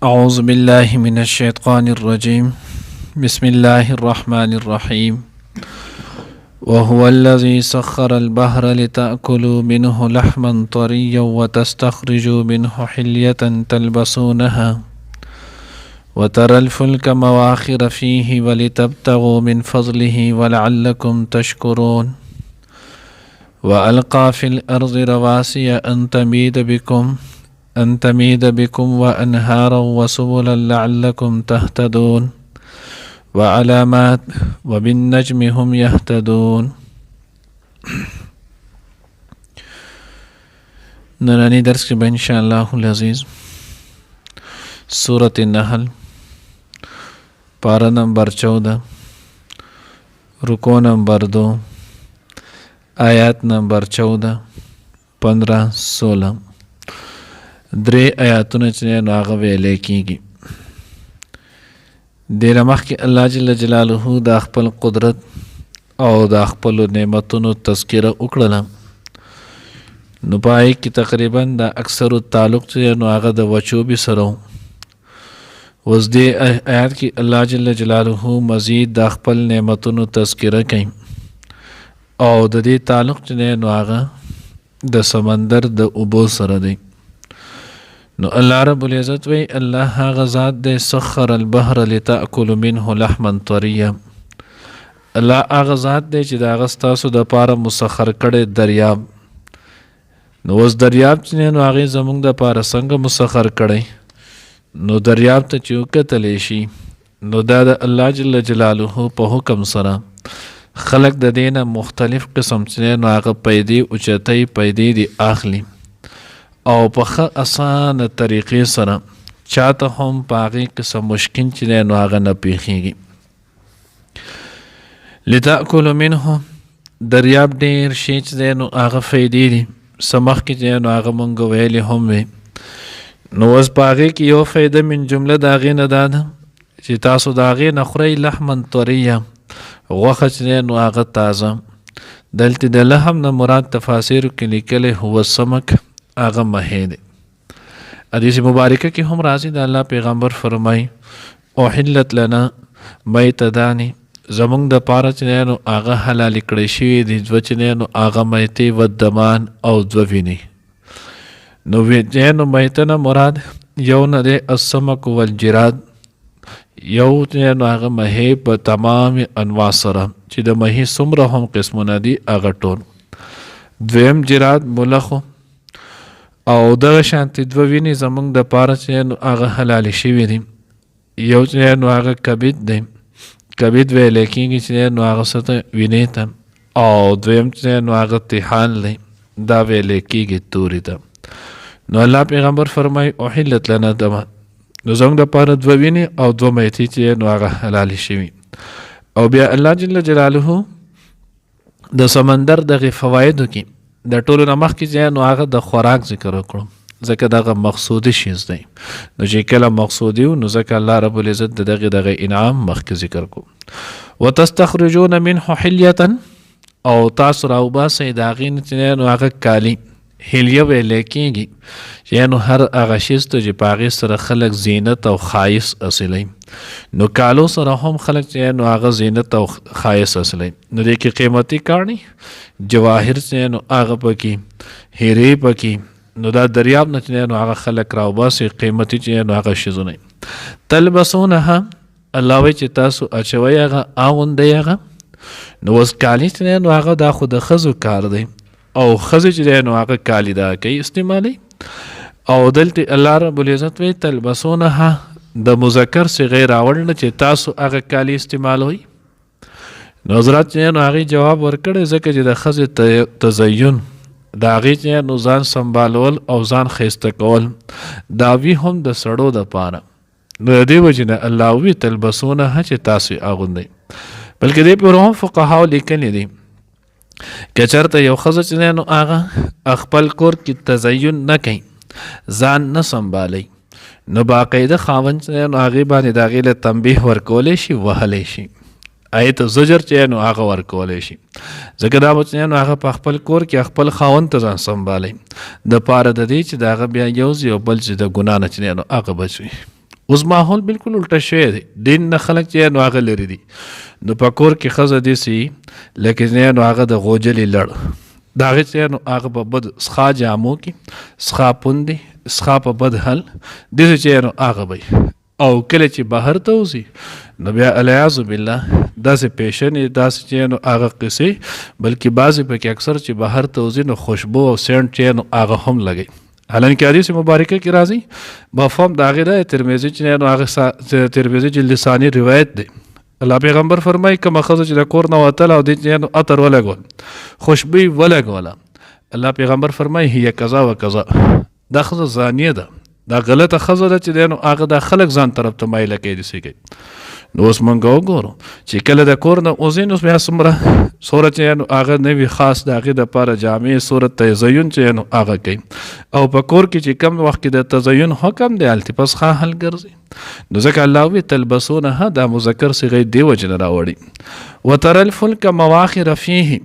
أعوذ بالله من الشيطان الرجيم بسم الله الرحمن الرحيم وهو الذي سخر البحر لتأكلوا منه لحما طريا وتستخرجوا منه حلية تلبسونها وترى الفلك مواخر فيه ولتبتغوا من فضله ولعلكم تشكرون وألقى في الأرض رواسي أن تميد بكم وأنهارا وسبلا لعلكم تهتدون وعلامات وبالنجم هم يهتدون. نرانی درس کے ان شاء اللہ العزیز سورۃ النحل پارہ نمبر 14 رکوع نمبر 2 آیات نمبر 14 15 16 درې آیاتونه چې نو هغه ویلې کېږي. ډېره مخکې الله جل جلاله د خپل قدرت او د خپلو نعمتونو تذکره وکړله، نو په هغې کې تقریبا د اکثرو تعلق چې نو هغه د وچوبې سره و. اوس دې آیات کې الله جل جلاله مزید د خپل نعمتونو تذکره کوي او د دې تعلق چې نو هغه د سمندر د اوبو سره دی. نو الله رب العزت وی الله هغه ذات دی سخر البحر لتأکل منه لحما طریا. الله هغه ذات دی چې د هغه ستاسو دپاره مسخر کړی دریاب. نو اوس دریاب چې نو هغې زموږ دپاره څنګه مسخر کړی؟ نو دریاب ته چې وکتلی شي نو دا د الله جل جلاله په حکم سره خلق د دې نه مختلف قسم چې نو هغه پیدې اوچتۍ پیدې دي اخلي او په ښه اسانه طریقې سره چاته هم په هغې قسم مشکل چې نو هغه نه پیښیږي. لتأکلوا منه دریاب ډېر شی چې نو هغه فایدې دي څه مخکې چې نو هغه مونږ ویلې هم وي. نو اوس په هغې کې یو فایده من جمله د هغې نه دا ده چې تاسو د هغې نه خورئ لحما طریا، غوښه چې نو هغه تازه. دلته د لحم نه مراد تفاسیرو کې لیکلی هو سمک هغه مهی دی. حدیث مبارکه کې هم راځي د الله پیغمبر فرمایي احلت لنا میتتان، زمونږ د پاره چې نو هغه حلالې کړی شوي دي دوه چې نو هغه میتې و دمان او دوه وینې. نو نو میته نه مراد یو نه دی السمک والجراد، یو چې نو هغه مهی په تمام انواع سره چې د مهی څومره هم قسمونه دي هغه ټول. دویم جراد ملخو او دغه شانتې دوه وینې زموږ د پاره چې نو هغه حلالې شوي دي. یو چې نو هغه کبد دی، کبد ویلی کېږي چې نو هغه څه ته وینې ته، او دویم چې نو هغه طحال دی دا ویلی کېږي تورې ته. نو الله پیغمبر فرمایي احلت لنا دما، نو زموږ د پاره دوه وینې او دوه میتې چې نو هغه حلالې شوي. او بیا الله جل جلاله د سمندر دغې فوایدو کې د ټولو نه مخکې چې نو هغه د خوراک ذکر وکړو، ځکه دغه مقصودي شیز دی. نو چې کله مقصودي و نو ځکه الله رب العزت د دغه انعام مخکې ذکر کو. وتستخرجون منه حلیة، او تاسو راوباسئ د هغې نه چې نو هغه کالي، حلیه ویلی کېږي چې نو هر هغه شیز ته چې په هغې سره خلک زینت او ښایست اصلوي. نو کالو سره هم خلک چې نو هغه زینت او ښایست اصلوي. نو دې کې قیمتي کاڼي جواهر چې نو هغه پکې هیرې پکې، نو دا دریاب نه چې نو هغه خلک راوباسي قیمتي چې نو هغه شیزونه. تلبسونها، الله وایي چې تاسو اچوئ هغه اغوندئ هغه. نو اوس کالي چې نو هغه دا خو د ښځو کار دی او ښځې چې نو هغه کالي دا کوي استعمالوي. او دلته الله رب العزت وایي تلبسونها د مذکر صیغې راوړل چې تاسو هغه کالي استعمالوئ. نو حضرت چې نو هغې جواب ورکړی ځکه چې د ښځې تزین د هغې چې نو ځان سنبالول او ځان ښایسته کول دا وي هم د سړو دپاره. نو د دې وجې نه الله وي تلبسونها چې تاسو اغوندئ. بلکې دې پورې هم فقهاو لیکلي دي که چېرته یو ښځه چې نو هغه خپل کور کې تزین نه کوي، ځان نه سنبالوي، نو باقاعده خاوند چې نو هغې باندې د هغې له تنبیه ورکولی شي، وهلی شي، هغې ته زجر چې نو هغه ورکولی شي. ځکه دا به چې نو هغه په خپل کور کې خپل خاوند ته ځان سنبالوي د پاره د دې چې د هغه بیا یو ځي او بل چې د ګناه نه چې نو هغه بچ وي. اوس ماحول بالکل الټه شوی دی، دین نه خلک چې نو هغه لري دي. نو په کور کې ښځه داسې لکه نو هغه د غوجلې لړ د هغې چې نو هغه په بد څښا جامو کې څښا پوندې څښا په بد حل داسې چې نو هغه به او کله چې بهر ته وځي نو بیا الیاذ بالله داسې پیشنې داسې چې نو هغه قصې، بلکې بعضې پکې اکثر چې بهر ته وځي نو خوشبو او سینټ چې نو هغه هم لګوي. حالانکه حدیث مبارکه کې راځي مفهوم د هغې دی ترمذي چې نو هغه ترمذي چې لساني روایت دی. الله پیغمبر فرمایي کومه ښځه چې د کور نه وتله او دې چې نو عطر ولګول خوشبوي ولګوله، الله پیغمبر فرمایي هي کذا و کذا، دا ښځه زانیه ده، دا غلطه ښځه ده چې دی نو هغه دا خلک ځان طرف ته مایله کوي داسې کوي. نو اوس موږ وګورو چې کله د کور نه وځي نو بیا څومره چې نو هغه نوي خاص د هغې دپاره جامې صورت تزین چې نو هغه کوي. او په کور کې چې کم وخت کې د تزین حکم دی هلته پس ښه حل ګرځي. نو ځکه الله وی تلبسونها دا مذکر صیغې دې وجې نه راوړي. وتر الفلک مواخر فیه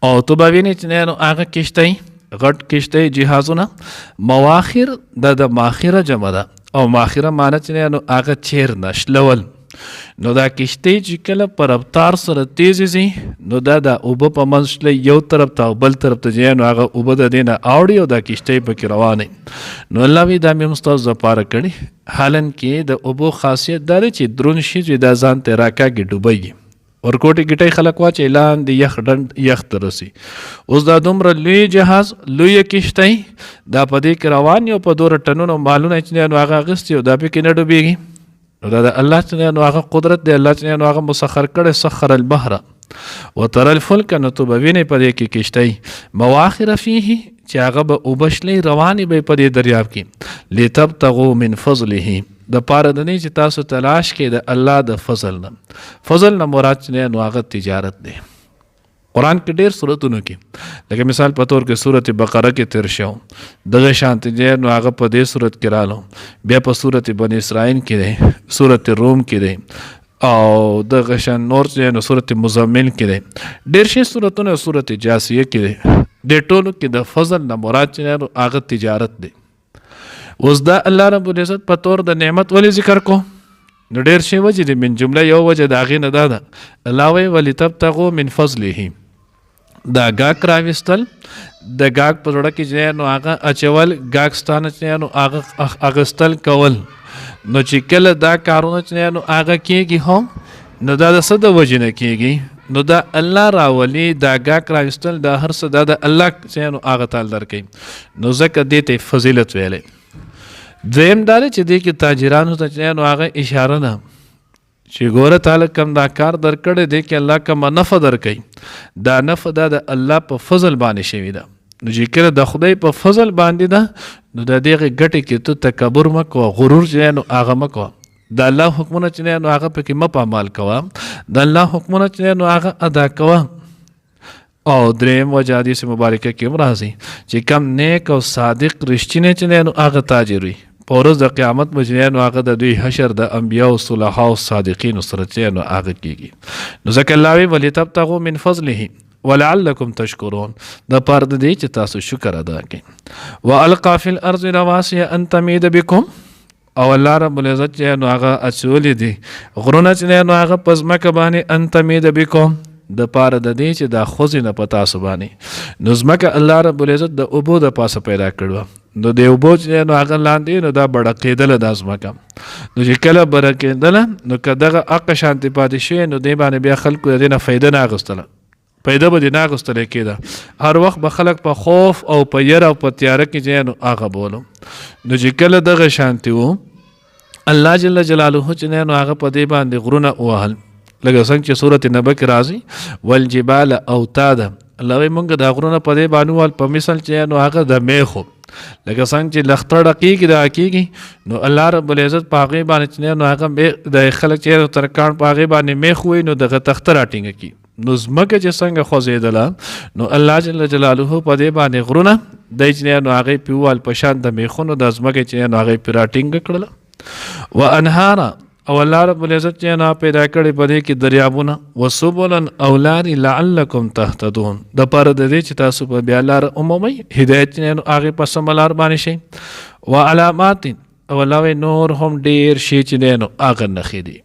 او تو به وینې چې نو هغه کشتۍ غټ کشتۍ جهازونه مواخر د ماخره جمع ده او ماخره معنی چې نو هغه چیر نشلول. نو دا کشتۍ چې کله په رفتار سره تیزې ځي نو دا د اوبه په منځ شلی یو طرف ته او بل طرف ته ځي نو هغه اوبه د دې نه اوړي او دا کشتۍ پکې روانې. نو الله وی دا مې هم ستاسو دپاره کړي. حالانکې د اوبو خاصیت دا دی چې دروند شي چې دا ځان ته راکاږي ډوبیږي. ورکوټې ګټۍ خلک واچوي لاندې یخ ډنډ یخ ته رسي. اوس دا دومره لوی جهاز لویه کشتۍ دا په دې کې روان یو په 2 ټنونو مالونه چې نو هغه اخیستي او دا پکې نه ډوبېږي. نو دا د الله چې نو هغه قدرت دی، الله چې نو هغه مسخر کړی سخر البحر وتر الفلک نو تو به وینې په دې کې کشتۍ مواخر فیه چې هغه به اوبه شلې روانې به په دې دریاب کې لتبتغوا من فضله د پاره د نه چې تاسو تلاش کې د الله د فضل نه. فضل نه مراد چې نو هغه تجارت دی. قرآن کې ډېر صورتونو کې لکه مثال په طور کې صورت بقره کې تیر شو دغه شانتي دی نو هغه په دې صورت کې رالو، بیا په صورت بنی اسرائیل کې دی، صورت روم کې دی او دغه شان نور چې نو صورت مزمل کې دی، ډېر شي صورتونه صورت جاسیه کې دی. د ټولو کې د فضل نه مراد چې نو هغه تجارت دی. اوس دا الله رب العزت په طور د نعمت ولې ذکر کو نو ډېر شي وجې دی. من جمله یو وجه د هغې نه دا ده الله وایي ولتبتغوا من فضله دا ګاک راویستل د ګاک په زړه کې چې نو هغه اچول ګاکستانه چې نو هغه اغستل کول. نو چې کله دا کارونه چې نو هغه کېږي هم نو دا د څه د وجې نه کېږي نو دا الله راولي. دا ګاک راویستل دا هر څه دا د الله چې نو هغه تعالی درکوي. نو ځکه دې ته فضیلت ویلی. دویم دا دی چې دې کې تاجرانو ته چې نو هغه اشاره ده چې ګوره تعالی کم دا کار درکړی دی کې الله کومه نفع درکوي، دا نفع دا د الله په فضل باندې شوي ده. نو چې کله د خدای په فضل باندې ده نو د دغې ګټې کې ته تکبر مه کوه، غرور چې نو هغه مه کوه. د الله حکمونه چې نو هغه پکې مه پامال کوه، د الله حکمونه چې نو هغه ادا کوه. او دریم وجه حدیث مبارکه کې هم راځي چې کم نیک او صادق رښتینی چې نو هغه تاجر وي په ورځ د قیامت به نو هغه د دوی حشر د انبیاء او صلحاء او صادقینو سره چې نو هغه کېږي. نو ځکه الله وایي ولتبتغوا من فضله ولعلکم تشکرون د پاره د دې چې تاسو شکر ادا کړئ. والقا فی الارض رواسي ان تمید بکم او الله رب العزت چې نو هغه اچولې دي غرونه چې نو هغه په ځمکه باندې ان تمید بکم د پاره د دې چې دا خوځي نه په تاسو باندې. نو ځمکه الله رب العزت د اوبو د پاسه پیدا کړو نو د اوبو چې نو هغه لاندې نو دا بړقېدله دا ځمکه. نو چې کله برقېدله نو که دغه حق شانتې پاتې شوی نو دې باندې بیا خلکو د دې نه فایده نه اخیستله، فایده به دې نه اخیستلی کېده. هر وخت به خلک په خوف او په یره او په تیاره کې چې نو هغه بولو. نو چې کله دغه شانتې و الله جل جلاله چې نو هغه په دې باندې غرونه ووهل لکه څنګه چې صورت نبه کې راځي والجبال اوتادا. الله وایي مونږ د غرونه په دې باندې ووهل په مثل چې نو هغه د میخو لکه څنګه چې لښته ډکېږي دا کېږي نو الله رب العزت په هغې باندې چې نو هغه د خلک چې ترکاڼ په هغې باندې میخ ووایي نو دغه تخته راټینګه کړي. نو ځمکه چې څنګه خوځېدله نو الله جل جلاله په دې باندې غرونه دی چې نو هغې پې ووهل په شان د میخونو د ځمکې چې نو هغې پې راټینګه کړله. وانهارا او الله رب العزت چې نو پیدا کړي په دې کې دریابونه وسبلا او لارې لعلکم تهتدون د پاره د دې چې تاسو په بیا لار عمومي هدایت چې نو هغې په سمه لار باندې شئ. وعلامات او الله وی نور هم ډیر شي چې دی نو هغه نښې دي.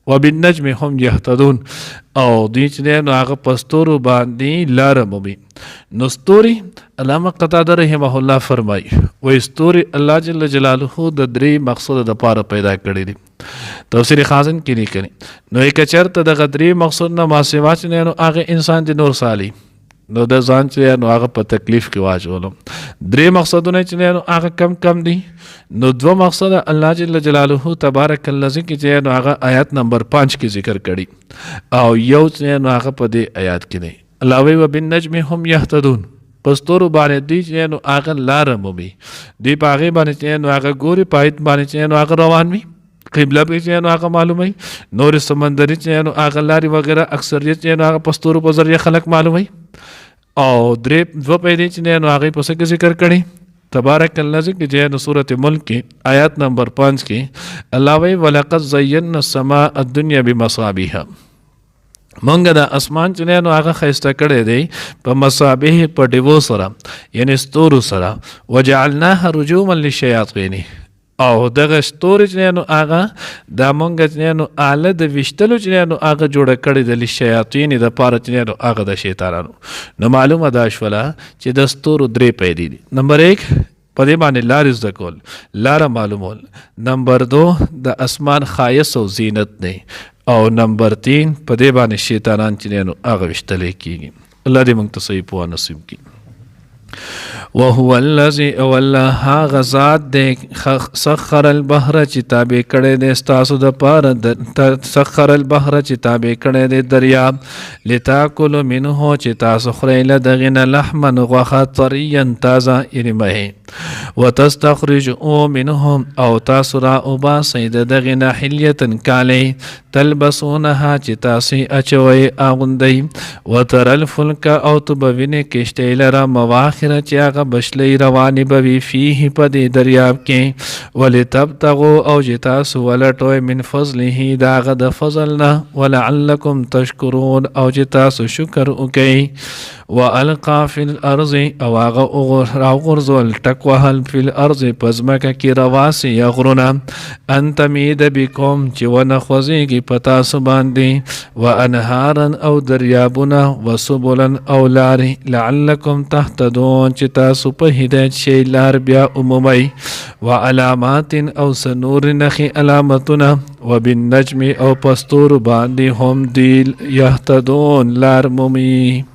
وبالنجم هم یهتدون او دوی چې دی نو هغه په ستورو باندې لاره مومي. نو ستوري علامه قتاده رحمه الله فرمایي وایي ستوري الله جل جلاله د درې مقصد دپاره پیدا کړي دي. تفسیر خازن کې لیکلي نو که چېرته دغه درې مقصد نه ماسوا چې دی نو هغه انسان د نور سالي نو د ځان چې نو هغه په تکلیف کې واچولو. درې مقصدونه چې نو هغه کم دي. نو دو مقصد الله جل جلاله تبارک الذی کې چې نو هغه آیات نمبر 5 کې ذکر کړي او یو چې نو هغه په دې آیات کې دی. الله وی وبالنجم هم یهتدون پستورو باندې دی چې نو هغه لاره مومي. دی په هغې باندې چې نو هغه ګوري پایت باندې چې نو هغه روان وي قبله به چې نو هغه معلوموي. نور سمندري چې نو هغه لارې وغیره اکثریت چې نو هغه پستورو په ذریعه خلک معلوموي. او دو پیدې چې نو هغې په څه کې ذکر کړي تبارک الذی کې چې نو سورت ملک کې آیات نمبر 5 کې الله وی ولقد زینا السماء الدنیا بمصابیح مونږ د اسمان چې نو هغه ښایسته کړی دی په مصابیح په ډیوو سره یعنی ستورو سره وجعلناها رجوما للشیاطین او دغه ستوري چې نو هغه دا مونږ چې نو آله د ویشتلو چې نو هغه جوړه کړې د للشیاطین دپاره چې نو هغه د شیطانانو. نو معلومه دا شوله چې د ستورو درې پیدې دي. نمبر 1 په دې باندې لارې زده کول لاره معلومول. نمبر 2 د اسمان ښایست او زینت دی او نمبر 3 په دې باندې شیطانان چې نو هغه ویشتلی کېږي. الله دې موږ ته صحیح پوهه نصیب کړي. وهو الذي والله هغه ذات دی سخر البحر چې تابع کړی دی ستاسو دپاره سخر البحر چې تابع کړی دی دریاب لتاکلوا منه چې تاسو خورئ له دغې نه لحما غوښه طریا تازه یعنې مهې وتستخرجوا منه او تاسو را وباسئ د دغې نه حلیة کالی تلبسونها چې تاسې اچوئ اغوندئ وتر الفلک او تو به وینې کشتۍ لره مواخره چې هغه بشلې روانې به وي فیه په دې دریاب کې ولتبتغوا او چې تاسو ولټوئ من فضله د هغه د فضل نه ولعلکم تشکرون او چې تاسو شکر وکئ. والقا فی الارض او هغه راوغورځول ټک وهل فی الارض په ځمکه کې رواسي غرونه ان تمید بکم چې ونه خوځېږي په تاسو باندې وانهارا او دریابونه وسبلا او لارې لعلکم تهتدون چې تاسو په هدایت شئ لار بیا عمومئ وعلامات او سنور نښې علامتونه وبالنجم او پستور باندې هم دی یهتدون لار مومي.